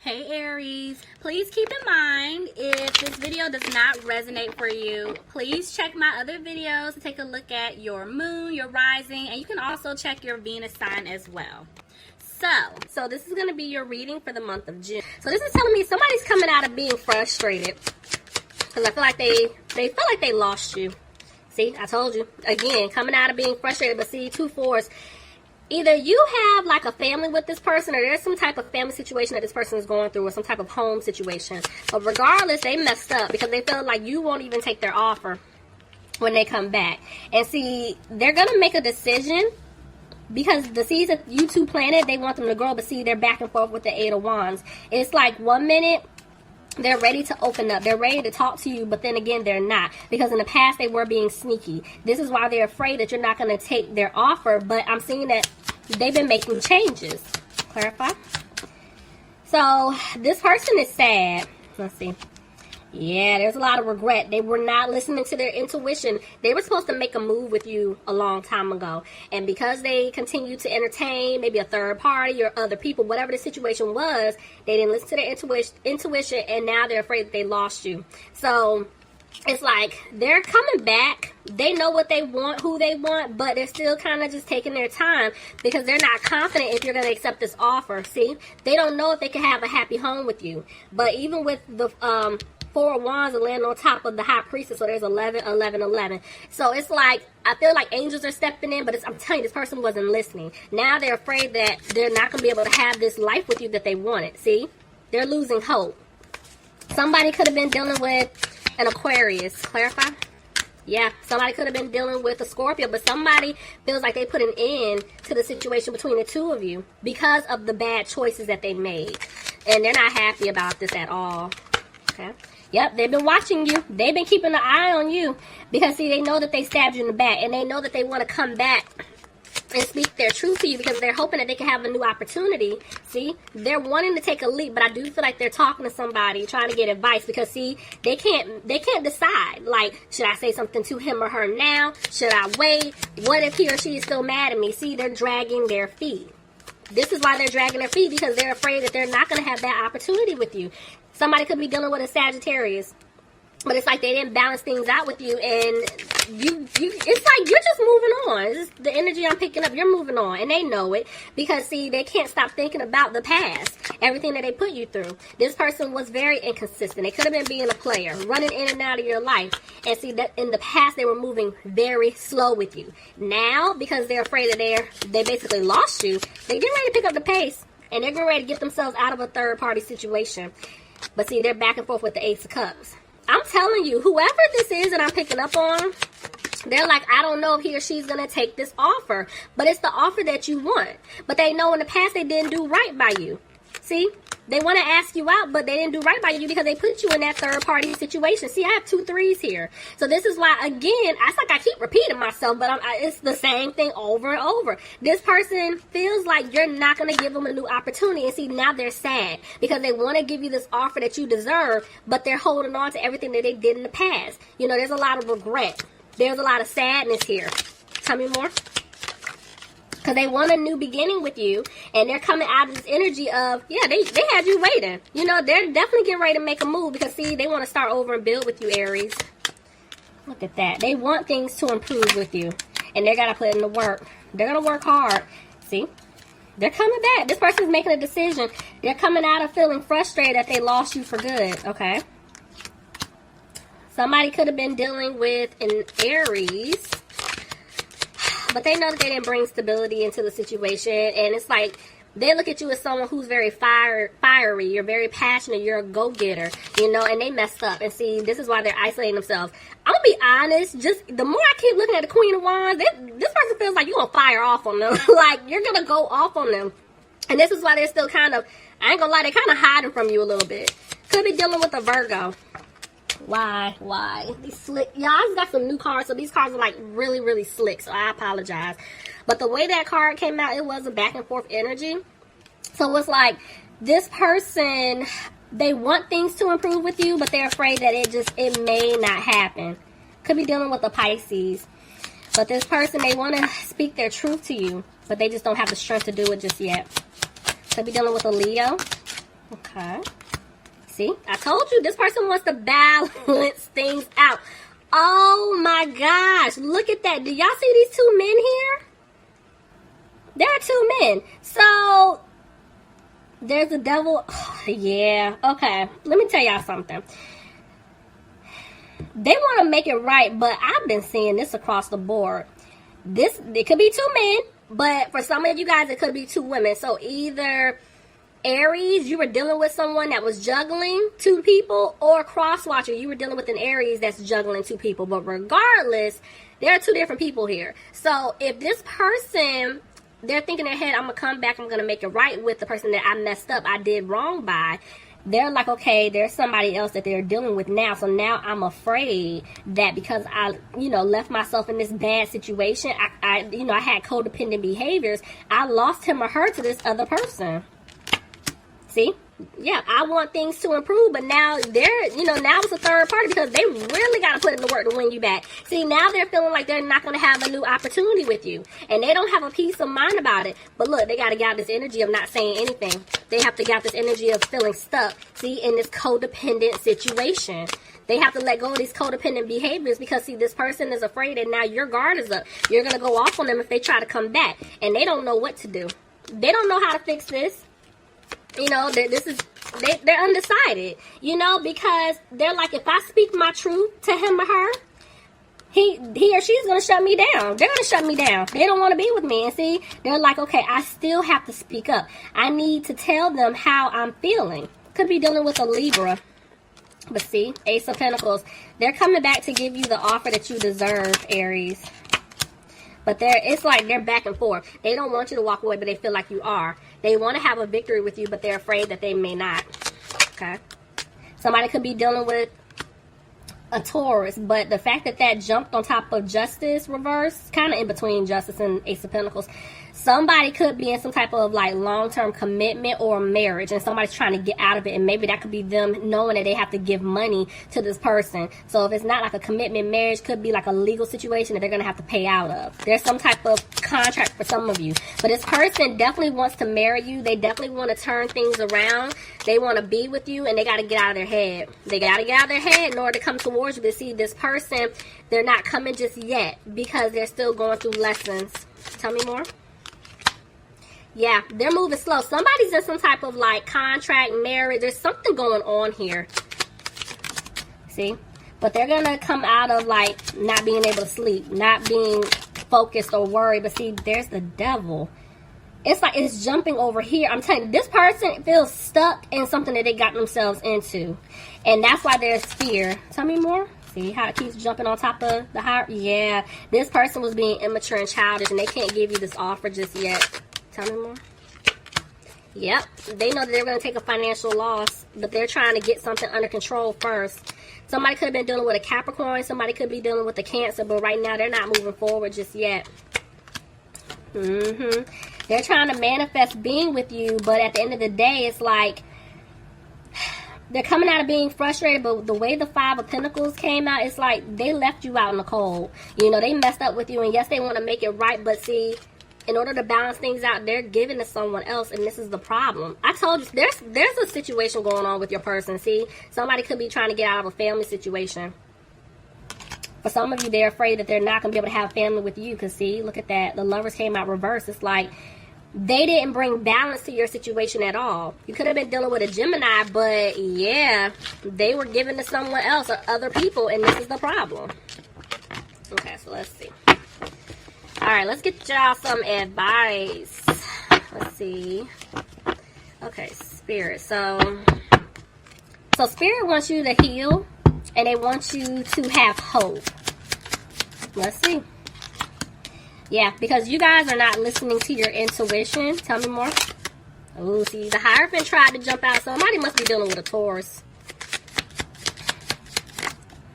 Hey Aries, please keep in mind if this video does not resonate for you, please check my other videos to take a look at your moon, your rising, and you can also check your Venus sign as well. So this is going to be your reading for the month of June. So this is telling me somebody's coming out of being frustrated because I feel like they feel like they lost you. See, I told you. Again, coming out of being frustrated, but see, 2 4s. Either you have like a family with this person or there's some type of family situation that this person is going through or some type of home situation. But regardless, they messed up because they feel like you won't even take their offer when they come back. And see, they're going to make a decision because the seeds that you two planted, they want them to grow. But see, they're back and forth with the 8 of Wands. It's like 1 minute they're ready to open up. They're ready to talk to you, but then again, they're not. Because in the past, they were being sneaky. This is why they're afraid that you're not going to take their offer. But I'm seeing that they've been making changes. Clarify. So, this person is sad. Let's see. Yeah, there's a lot of regret. They were not listening to their intuition. They were supposed to make a move with you a long time ago. And because they continued to entertain maybe a third party or other people, whatever the situation was, they didn't listen to their intuition, and now they're afraid that they lost you. So it's like they're coming back. They know what they want, who they want, but they're still kind of just taking their time because they're not confident if you're going to accept this offer. See, they don't know if they can have a happy home with you. But even with the 4 of Wands and land on top of the High Priestess, so there's 11, 11, 11. So it's like, I feel like angels are stepping in, but I'm telling you, this person wasn't listening. Now they're afraid that they're not going to be able to have this life with you that they wanted. See? They're losing hope. Somebody could have been dealing with an Aquarius. Clarify? Yeah, somebody could have been dealing with a Scorpio, but somebody feels like they put an end to the situation between the two of you because of the bad choices that they made. And they're not happy about this at all. Okay? Yep, they've been watching you. They've been keeping an eye on you because, see, they know that they stabbed you in the back, and they know that they want to come back and speak their truth to you because they're hoping that they can have a new opportunity. See, they're wanting to take a leap, but I do feel like they're talking to somebody, trying to get advice because, see, they can't decide. Like, should I say something to him or her now? Should I wait? What if he or she is still mad at me? See, they're dragging their feet. This is why they're dragging their feet, because they're afraid that they're not going to have that opportunity with you. Somebody could be dealing with a Sagittarius, but it's like they didn't balance things out with you, and it's like you're just moving on. It's just the energy I'm picking up, you're moving on, and they know it because, see, they can't stop thinking about the past, everything that they put you through. This person was very inconsistent. They could have been being a player, running in and out of your life, and see that in the past they were moving very slow with you. Now, because they're afraid that they basically lost you, they're getting ready to pick up the pace, and they're getting ready to get themselves out of a third-party situation. But see, they're back and forth with the Ace of Cups. I'm telling you, whoever this is that I'm picking up on, they're like, I don't know if he or she's going to take this offer. But it's the offer that you want. But they know in the past they didn't do right by you. See? They want to ask you out, but they didn't do right by you because they put you in that third-party situation. See, I have 2 3s here. So this is why, again, it's like I keep repeating myself, but it's the same thing over and over. This person feels like you're not going to give them a new opportunity. And see, now they're sad because they want to give you this offer that you deserve, but they're holding on to everything that they did in the past. You know, there's a lot of regret. There's a lot of sadness here. Tell me more. Because they want a new beginning with you, and they're coming out of this energy of, yeah, they had you waiting. You know, they're definitely getting ready to make a move because, see, they want to start over and build with you, Aries. Look at that. They want things to improve with you, and they're going to put in the work. They're going to work hard. See? They're coming back. This person's making a decision. They're coming out of feeling frustrated that they lost you for good, okay? Somebody could have been dealing with an Aries, but they know that they didn't bring stability into the situation. And it's like they look at you as someone who's very fiery. You're very passionate. You're a go-getter, you know, and they messed up. And see, this is why they're isolating themselves. I'm going to be honest. Just the more I keep looking at the Queen of Wands, this person feels like you're going to fire off on them. Like, you're going to go off on them. And this is why they're still kind of, I ain't going to lie, they're kind of hiding from you a little bit. Could be dealing with a Virgo. Why? These slick. Yeah, I just got some new cards, so these cards are like really, really slick, so I apologize. But the way that card came out, it was a back and forth energy. So it's like this person, they want things to improve with you, but they're afraid that it may not happen. Could be dealing with a Pisces. But this person, they want to speak their truth to you, but they just don't have the strength to do it just yet. Could be dealing with a Leo. Okay. See, I told you this person wants to balance things out. Oh my gosh, look at that. Do y'all see these two men here? There are two men. So, there's the devil. Yeah, okay. Let me tell y'all something. They want to make it right, but I've been seeing this across the board. It could be two men, but for some of you guys, it could be two women. So, either Aries, you were dealing with someone that was juggling two people, or cross-watcher, you were dealing with an Aries that's juggling two people. But regardless, there are two different people here. So if this person, they're thinking in their head, I'm going to come back, I'm going to make it right with the person that I messed up, I did wrong by. They're like, okay, there's somebody else that they're dealing with now. So now I'm afraid that because I, left myself in this bad situation, I had codependent behaviors, I lost him or her to this other person. See? Yeah, I want things to improve, but now now it's a third party because they really got to put in the work to win you back. See, now they're feeling like they're not going to have a new opportunity with you, and they don't have a peace of mind about it. But look, they got to get out this energy of not saying anything. They have to get out this energy of feeling stuck, see, in this codependent situation. They have to let go of these codependent behaviors because, see, this person is afraid and now your guard is up. You're going to go off on them if they try to come back, and they don't know what to do. They don't know how to fix this. They're undecided, because they're like, if I speak my truth to him or her, he or she's going to shut me down. They're going to shut me down. They don't want to be with me. And see, they're like, okay, I still have to speak up. I need to tell them how I'm feeling. Could be dealing with a Libra. But see, Ace of Pentacles, they're coming back to give you the offer that you deserve, Aries. But it's like they're back and forth. They don't want you to walk away, but they feel like you are. They want to have a victory with you, but they're afraid that they may not. Okay? Somebody could be dealing with a Taurus, but the fact that jumped on top of Justice reverse, kind of in between Justice and Ace of Pentacles, somebody could be in some type of like long-term commitment or marriage, and somebody's trying to get out of it, and maybe that could be them knowing that they have to give money to this person. So if it's not like a commitment marriage, could be like a legal situation that they're going to have to pay out of. There's some type of contract for some of you, but this person definitely wants to marry you. They definitely want to turn things around. They want to be with you, and they got to get out of their head. They got to get out of their head in order to come towards you. But see, this person, they're not coming just yet because they're still going through lessons. Tell me more. Yeah, they're moving slow. Somebody's in some type of like contract, marriage. There's something going on here. See? But they're going to come out of like not being able to sleep, not being focused or worried. But see, there's the devil. It's like it's jumping over here. I'm telling you, this person feels stuck in something that they got themselves into. And that's why there's fear. Tell me more. See how it keeps jumping on top of the heart? Yeah, this person was being immature and childish, and they can't give you this offer just yet. Tell me more. Yep, they know that they're going to take a financial loss, but they're trying to get something under control first. Somebody could have been dealing with a Capricorn. Somebody could be dealing with a Cancer, but right now they're not moving forward just yet. They're trying to manifest being with you, but at the end of the day, it's like they're coming out of being frustrated, but the way the Five of Pentacles came out, it's like they left you out in the cold. They messed up with you, and yes, they want to make it right, but see, in order to balance things out, they're giving to someone else, and this is the problem. I told you, there's a situation going on with your person. See, somebody could be trying to get out of a family situation. For some of you, they're afraid that they're not going to be able to have family with you, because see, look at that. The Lovers came out reversed. It's like they didn't bring balance to your situation at all. You could have been dealing with a Gemini, but yeah, they were giving to someone else or other people, and this is the problem. Okay, so let's see. All right, let's get y'all some advice. Let's see. Okay, Spirit. So Spirit wants you to heal, and they want you to have hope. Let's see. Yeah, because you guys are not listening to your intuition. Tell me more. Oh, see, the Hierophant tried to jump out. Somebody must be dealing with a Taurus.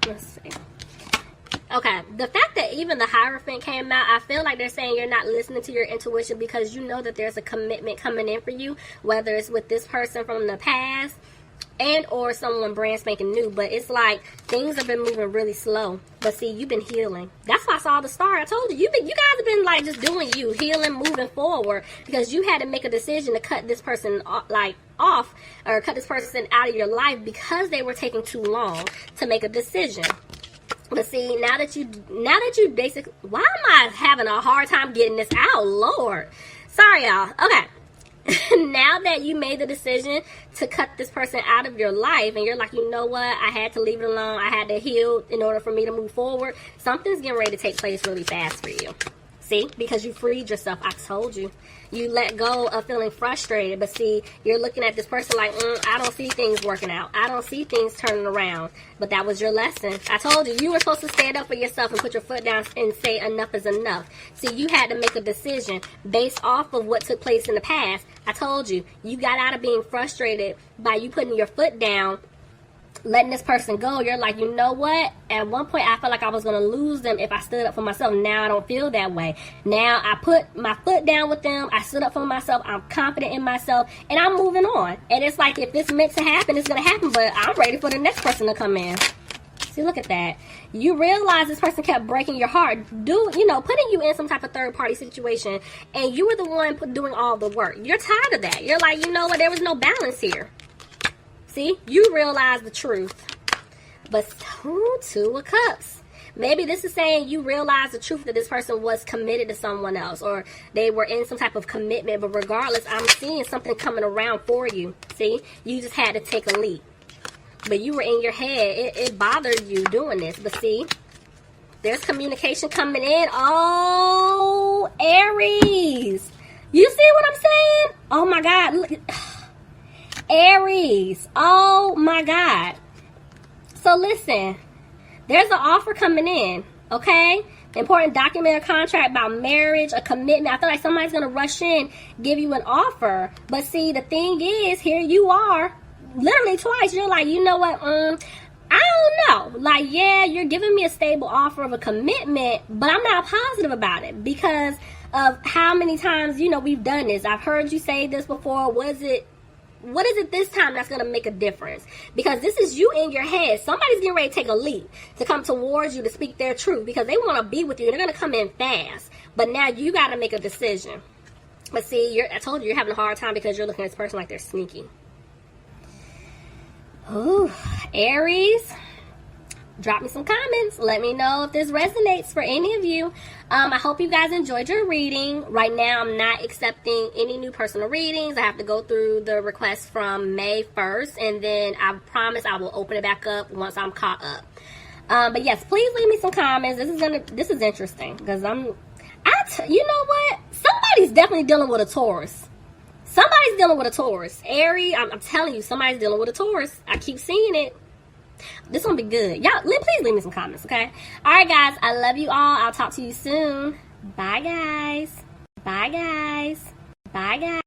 Let's see. Okay, the fact that even the Hierophant came out, I feel like they're saying you're not listening to your intuition because you know that there's a commitment coming in for you, whether it's with this person from the past and or someone brand spanking new. But it's like things have been moving really slow. But see, you've been healing. That's why I saw the star. I told you, you guys have been like just doing you, healing, moving forward, because you had to make a decision to cut this person off, like off or cut this person out of your life because they were taking too long to make a decision. But see, now that you basically, why am I having a hard time getting this out? Lord. Sorry, y'all. Okay. Now that you made the decision to cut this person out of your life and you're like, you know what, I had to leave it alone, I had to heal in order for me to move forward, something's getting ready to take place really fast for you. See, because you freed yourself. I told you. You let go of feeling frustrated. But see, you're looking at this person like, I don't see things working out. I don't see things turning around. But that was your lesson. I told you, you were supposed to stand up for yourself and put your foot down and say enough is enough. See, you had to make a decision based off of what took place in the past. I told you, you got out of being frustrated by you putting your foot down, letting this person go. You're like, you know what? At one point, I felt like I was going to lose them if I stood up for myself. Now I don't feel that way. Now I put my foot down with them. I stood up for myself. I'm confident in myself. And I'm moving on. And it's like, if it's meant to happen, it's going to happen. But I'm ready for the next person to come in. See, look at that. You realize this person kept breaking your heart, putting you in some type of third-party situation. And you were the one doing all the work. You're tired of that. You're like, you know what? There was no balance here. See, you realize the truth. But Two of Cups. Maybe this is saying you realize the truth that this person was committed to someone else, or they were in some type of commitment. But regardless, I'm seeing something coming around for you. See, you just had to take a leap. But you were in your head. It bothered you doing this. But see, there's communication coming in. Oh, Aries. You see what I'm saying? Oh, my God. Look. Aries. Oh my God. So listen, there's an offer coming in, okay? Important document or contract about marriage, a commitment. I feel like somebody's going to rush in, give you an offer. But see, the thing is, here you are, literally twice. You're like, you know what? I don't know. Like, yeah, you're giving me a stable offer of a commitment, but I'm not positive about it because of how many times, we've done this. I've heard you say this before. What is it this time that's going to make a difference? Because this is you in your head. Somebody's getting ready to take a leap to come towards you to speak their truth because they want to be with you. They're going to come in fast. But now you got to make a decision. But see, I told you, you're having a hard time because you're looking at this person like they're sneaky. Ooh, Aries. Drop me some comments. Let me know if this resonates for any of you. I hope you guys enjoyed your reading. Right now, I'm not accepting any new personal readings. I have to go through the request from May 1st, and then I promise I will open it back up once I'm caught up. But yes, please leave me some comments. This is interesting because you know what? Somebody's definitely dealing with a Taurus. Somebody's dealing with a Taurus. Aries, I'm telling you, somebody's dealing with a Taurus. I keep seeing it. This one be good. Y'all, please leave me some comments, okay? Alright, guys. I love you all. I'll talk to you soon. Bye, guys. Bye, guys. Bye, guys.